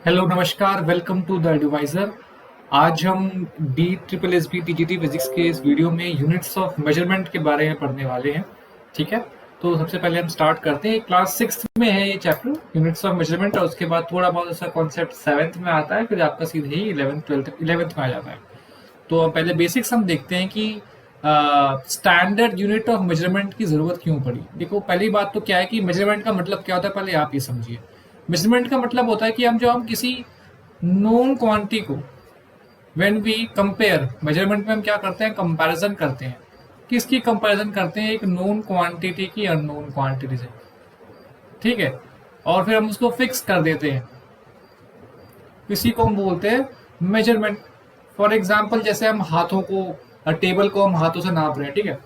Hello नमस्कार, welcome to the divisor. आज हम D triple S B TGT physics के इस वीडियो में यूनिट्स ऑफ मेजरमेंट के बारे में पढ़ने वाले हैं। ठीक है, तो सबसे पहले हम स्टार्ट करते हैं। क्लास सिक्स में है ये चैप्टर यूनिट्स ऑफ मेजरमेंट, और उसके बाद थोड़ा बहुत ऐसा कॉन्सेप्ट सेवन्थ में आता है, फिर आपका सीधे ही इलेवेंथ में आ जाता है। तो पहले बेसिक्स हम देखते हैं कि स्टैंडर्ड यूनिट ऑफ मेजरमेंट की जरूरत क्यों पड़ी। देखो, पहली बात तो क्या है कि मेजरमेंट का मतलब क्या होता है, पहले आप ये समझिए। मेजरमेंट का मतलब होता है कि हम किसी नोन क्वांटिटी को व्हेन वी कंपेयर, मेजरमेंट में हम क्या करते हैं, कंपैरिजन करते हैं। किसकी कंपैरिजन करते हैं? एक नोन क्वांटिटी की अननोन क्वांटिटी से। ठीक है, और फिर हम उसको फिक्स कर देते हैं। इसी को हम बोलते हैं मेजरमेंट। फॉर एग्जाम्पल, जैसे हम हाथों को, टेबल को हम हाथों से नाप रहे हैं। ठीक है,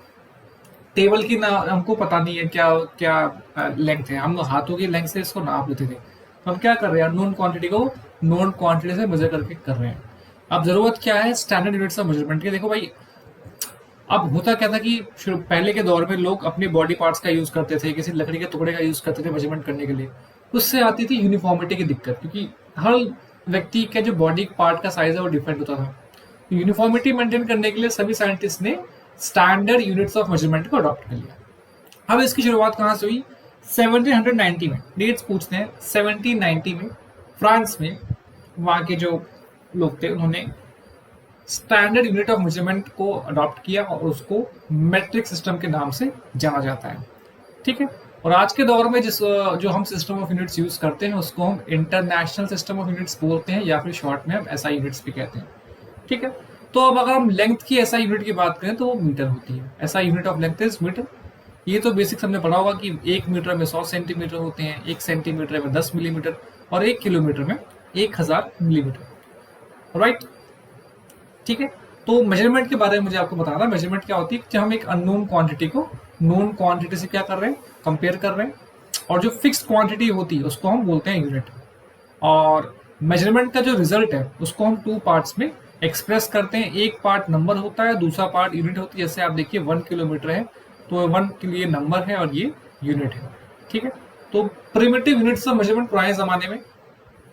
टेबल की ना हमको पता नहीं है क्या क्या लेंथ है, हम हाथों की लेंथ से इसको नाप लेते थे। तो हम क्या कर रहे हैं, नोन क्वांटिटी को नोन क्वांटिटी से मेजर करके कर रहे हैं। अब जरूरत क्या है स्टैंडर्ड यूनिट्स ऑफ मेजरमेंट की। देखो भाई, अब होता क्या था कि पहले के दौर में लोग अपने बॉडी पार्ट्स का यूज करते थे, किसी लकड़ी के टुकड़े का यूज करते थे मेजरमेंट करने के लिए। उससे आती थी यूनिफॉर्मिटी की दिक्कत, क्योंकि हर व्यक्ति के जो बॉडी पार्ट का साइज है वो डिफरेंट होता था। तो यूनिफॉर्मिटी मेंटेन करने के लिए सभी साइंटिस्ट ने स्टैंडर्ड यूनिट्स ऑफ मेजरमेंट को अडॉप्ट कर लिया। अब इसकी शुरुआत कहाँ से हुई? 1790 में। डेट्स पूछते हैं। 1790 में फ्रांस में वहाँ के जो लोग थे उन्होंने स्टैंडर्ड यूनिट ऑफ मेजरमेंट को अडॉप्ट किया, और उसको मेट्रिक सिस्टम के नाम से जाना जाता है। ठीक है, और आज के दौर में जो हम सिस्टम ऑफ यूनिट्स यूज करते हैं उसको हम इंटरनेशनल सिस्टम ऑफ यूनिट्स बोलते हैं, या फिर शॉर्ट में हम एसआई यूनिट्स भी कहते हैं। ठीक है, तो अब अगर हम लेंथ की एसआई यूनिट की बात करें तो वो मीटर होती है। SI unit of length is metre. ये तो बेसिक्स हमने पढ़ा होगा कि एक मीटर में 100 सेंटीमीटर होते हैं, एक सेंटीमीटर में 10 मिलीमीटर, और एक किलोमीटर में 1000 मिलीमीटर। राइट, ठीक है। तो मेजरमेंट के बारे में मुझे आपको बताना, मेजरमेंट क्या होती है कि हम एक अननोन क्वांटिटी को नोन क्वांटिटी से क्या कर रहे हैं, कंपेयर कर रहे हैं। और जो फिक्स क्वांटिटी होती है उसको हम बोलते हैं यूनिट। और मेजरमेंट का जो रिजल्ट है उसको हम टू पार्ट्स में एक्सप्रेस करते हैं। एक पार्ट नंबर होता है, दूसरा पार्ट यूनिट होती है। जैसे आप देखिए 1 किलोमीटर है, तो 1 के लिए नंबर है और ये यूनिट है। ठीक है, तो प्रिमिटिव यूनिट्स ऑफ मेजरमेंट पुराने जमाने में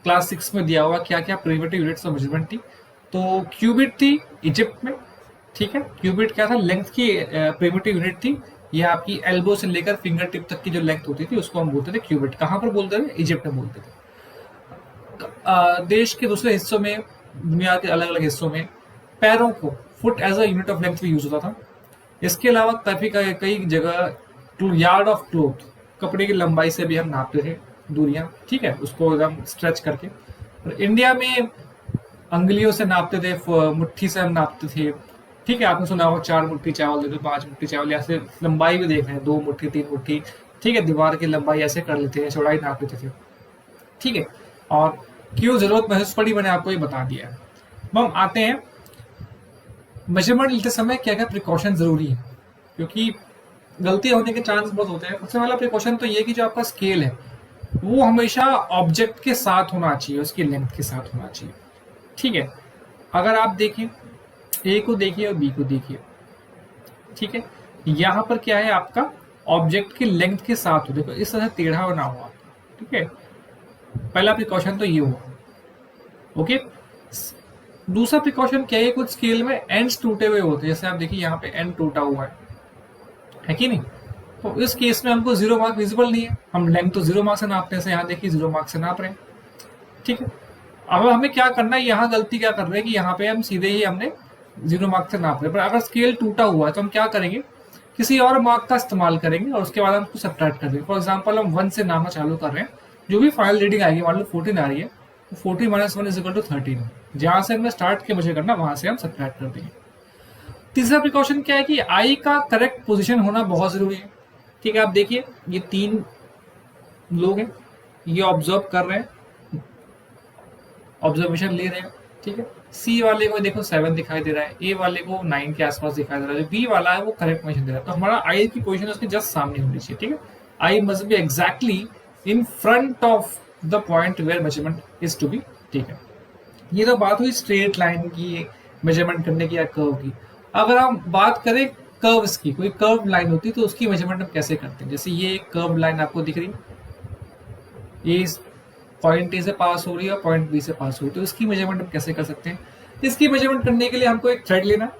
क्लास सिक्स में दिया हुआ क्या क्या प्रिमिटिव यूनिट्स ऑफ मेजरमेंट थी। तो क्यूबिट थी इजिप्ट में। ठीक है, क्यूबिट क्या था? लेंथ की प्रिमिटिव यूनिट थी। ये आपकी एल्बो से लेकर फिंगर टिप तक की जो लेंथ होती थी उसको हम बोलते थे क्यूबिट। कहाँ पर बोलते थे? इजिप्ट में बोलते थे। देश के दूसरे हिस्सों में, दुनिया के अलग अलग हिस्सों में पैरों को foot as a unit of length भी यूज होता था। इसके अलावा काफी कई जगह यार्ड ऑफ क्लोथ, कपड़े की लंबाई से भी हम नापते थे दूरियां। ठीक है, उसको एकदम स्ट्रेच करके। और इंडिया में अंगुलियों से नापते थे, मुट्ठी से हम नापते थे। ठीक है, आपने सुना होगा 4 मुट्ठी चावल दे दो, 5 मुट्ठी चावल। ऐसे लंबाई भी देख रहे हैं, 2 मुट्ठी 3 मुट्ठी। ठीक है, दीवार की लंबाई ऐसे कर लेते हैं, चौड़ाई नाप लेते थे। ठीक है, और क्यों जरूरत महसूस पड़ी मैंने आपको ये बता दिया है। अब हम आते हैं मेजरमेंट लेते समय क्या क्या प्रिकॉशन जरूरी है, क्योंकि गलती होने के चांस बहुत होते हैं। सबसे पहला प्रिकॉशन तो ये कि जो आपका स्केल है वो हमेशा ऑब्जेक्ट के साथ होना चाहिए, उसकी लेंथ के साथ होना चाहिए। ठीक है, अगर आप देखिए ए को देखिए और बी को देखिए। ठीक है, यहाँ पर क्या है, आपका ऑब्जेक्ट की लेंथ के साथ हो। देखो इस तरह से टेढ़ा ना हुआ। ठीक है, पहला प्रिकॉशन तो ये हुआ। ओके, दूसरा प्रिकॉशन क्या है, कुछ स्केल में एंड्स टूटे हुए होते हैं। जैसे आप देखिए यहाँ पे एंड टूटा हुआ है कि नहीं? तो इस केस में हमको 0 मार्क विजिबल नहीं है, हम लेंथ तो 0 मार्क से नापते हैं। यहाँ देखिए 0 मार्क से नाप रहे हैं। ठीक है, अब हमें क्या करना है, यहाँ गलती क्या कर रहे हैं कि यहाँ पे हम सीधे ही हमने 0 मार्क से नाप रहे हैं। पर अगर स्केल टूटा हुआ है तो हम क्या करेंगे, किसी और मार्क का इस्तेमाल करेंगे और उसके बाद हम उसको सब्ट्रैक्ट कर देंगे। फॉर एग्जाम्पल, हम 1 से नापना चालू कर रहे हैं, जो भी फाइनल रीडिंग आएगी, मान लो 14 आ रही है, तो 14 - 1 = 13। जहां से हमने स्टार्ट किया मुझे करना, वहां से हम सब्ट्रैक्ट कर देंगे। तीसरा प्रिकॉशन क्या है कि आई का करेक्ट पोजिशन होना बहुत जरूरी है। ठीक है, आप देखिए ये 3 लोग हैं, ये ऑब्जर्व कर रहे हैं, ऑब्जर्वेशन ले रहे हैं। ठीक है, सी वाले को देखो 7 दिखाई दे रहा है, ए वाले को 9 के आसपास दिखाई दे रहा है, जो बी वाला है वो करेक्ट पोजीशन दे रहा है। तो हमारा आई की पोजीशन उसके जस्ट सामने होनी चाहिए। ठीक है, eye must be exactly in front of the point where measurement is to be taken. ये तो बात हुई स्ट्रेट लाइन की मेजरमेंट करने की या कर्व की। अगर हम बात करें कर्व्स की, कोई कर्व लाइन होती है तो उसकी मेजरमेंट हम कैसे करते हैं? जैसे ये एक कर्व लाइन आपको दिख रही है, ये पॉइंट ए से पास हो रही है और पॉइंट बी से पास हो रही है, तो इसकी मेजरमेंट हम कैसे कर सकते हैं? इसकी मेजरमेंट करने के लिए हमको एक थ्रेड लेना है,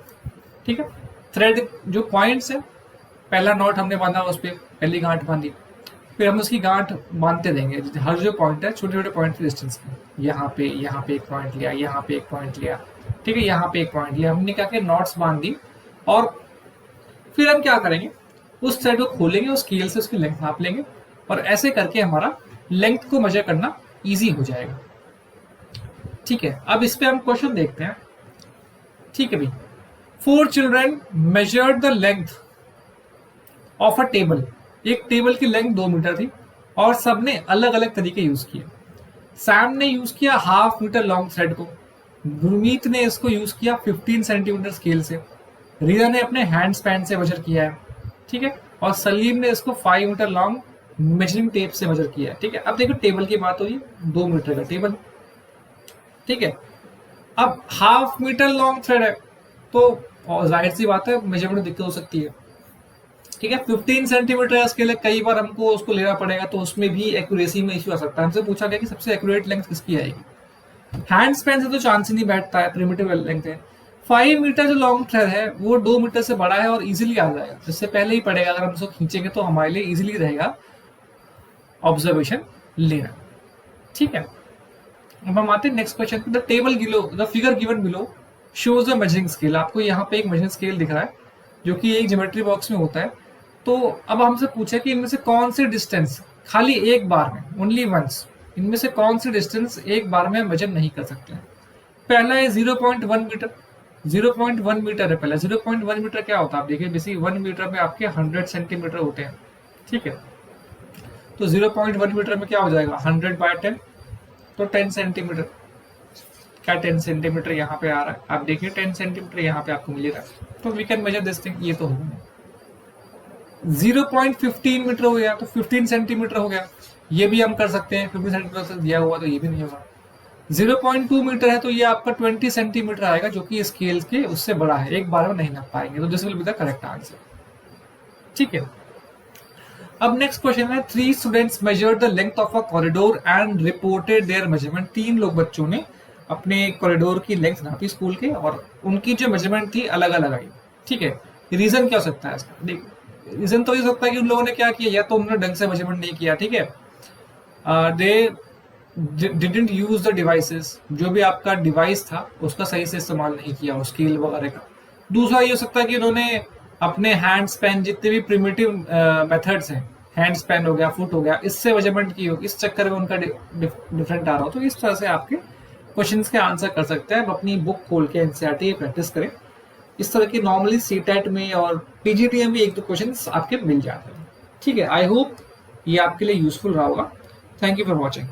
ठीक है। थ्रेड जो पॉइंट्स है, पहला नॉट हमने बांधा उस पर, पहली गांठ बांधी, फिर हम उसकी गांठ बांधते देंगे हर जो पॉइंट है छोटे छोटे पॉइंट की डिस्टेंस में। यहाँ पे एक पॉइंट लिया, यहाँ पे एक पॉइंट लिया, ठीक है, यहाँ पे एक पॉइंट लिया, हमने क्या किया, नॉट्स बांध दी। और फिर हम क्या करेंगे, उस थ्रेड को खोलेंगे, उस स्केल से उसकी लेंथ नाप लेंगे, और ऐसे करके हमारा लेंथ को मेजर करना इजी हो जाएगा। ठीक है, अब इस पे हम क्वेश्चन देखते हैं। ठीक है भाई, 4 children measured the length of a table. एक टेबल की लेंथ 2 मीटर थी और सबने अलग अलग तरीके यूज किए। सैम ने यूज किया 1/2 मीटर लॉन्ग थ्रेड को, गुरमीत ने इसको यूज किया 15 सेंटीमीटर स्केल से, रीना ने अपने हैंड स्पैन से मेजर किया है, ठीक है, और सलीम ने इसको 5 मीटर लॉन्ग मेजरिंग टेप से मेजर किया है। ठीक है, अब देखो टेबल की बात हुई, 2 मीटर का टेबल, ठीक है। अब 1/2 मीटर लॉन्ग थ्रेड है तो जाहिर सी बात है मेजरमेंट दिक्कत हो सकती है, ठीक है। 15 सेंटीमीटर स्केल है, कई बार हमको उसको लेना पड़ेगा, तो उसमें भी एक्यूरेसी में इश्यू आ सकता है। हमसे पूछा गया कि सबसे एक्यूरेट लेंथ किसकी आएगी। हैंड स्पैन से तो चांस ही नहीं बैठता है, प्रिमिटिव लेंथ है। 5 मीटर जो लॉन्ग थ्रेड है वो 2 मीटर से बड़ा है और इजीली आ जाएगा, जिससे पहले ही पड़ेगा, अगर हम उसको खींचेंगे तो हमारे लिए इजीली रहेगा ऑब्जर्वेशन लेना, ठीक है। अब हम आते हैं next question. The table below, the figure given below shows the measuring scale. आपको यहाँ पे एक मेजरिंग स्केल दिख रहा है जो कि एक ज्योमेट्री बॉक्स में होता है। तो अब हमसे पूछा कि इनमें से कौन सी डिस्टेंस खाली एक बार में, ओनली वंस, इनमें से कौन सी डिस्टेंस एक बार में मेजर नहीं कर सकते हैं। पहला है 0.1 मीटर। 0.1 मीटर है पहला। 0.1 मीटर क्या होता है आप देखिए, बेसिक 1 मीटर में आपके 100 सेंटीमीटर होते हैं, ठीक है। तो 0.1 मीटर में क्या हो जाएगा, 100/10, तो 10 सेंटीमीटर। क्या 10 सेंटीमीटर यहाँ पे आ रहा है, आप देखिए 10 सेंटीमीटर यहाँ पे आपको मिलेगा, तो we can measure this thing. ये तो हो गया 0.15 मीटर हो गया, तो 15 सेंटीमीटर हो गया, ये भी हम कर सकते हैं। 15 सेंटीमीटर से दिया हुआ तो ये भी नहीं होगा। 0.2 मीटर है तो ये आपका 20 सेंटीमीटर आएगा, जो कि स्केल के उससे बड़ा है, एक बार में नहीं नाप पाएंगे, तो this will be the correct answer, ठीक है। अब नेक्स्ट क्वेश्चन है, 3 students measured the length of a corridor and reported there measurement. 3 लोग बच्चों ने अपने कॉरिडोर की लेंथ नापी स्कूल के, और उनकी जो मेजरमेंट थी अलग अलग आई, ठीक है। रीजन क्या हो सकता है इसका, देखिए रीजन तो ये सकता है कि उन लोगों ने क्या किया, या तो उन्होंने ढंग से मेजरमेंट नहीं किया, ठीक है, they didn't use the devices, जो भी आपका डिवाइस था उसका सही से इस्तेमाल नहीं किया, और स्केल वगैरह का। दूसरा ये हो सकता है कि उन्होंने अपने हैंड स्पैन, जितने भी प्रिमिटिव मेथड्स हैं, हैंड स्पैन हो गया, फुट हो गया, इससे मेजरमेंट की हो, इस चक्कर में उनका डिफरेंट आ रहा हो। तो इस तरह से आपके क्वेश्चंस के आंसर कर सकते हैं। आप अपनी बुक खोल के एनसीईआरटी प्रैक्टिस करें। इस तरह की नॉर्मली सीटेट में और पीजीटी में 1-2 क्वेश्चंस आपके मिल जाते हैं, ठीक है। आई होप ये आपके लिए यूजफुल रहा होगा। Thank you for watching.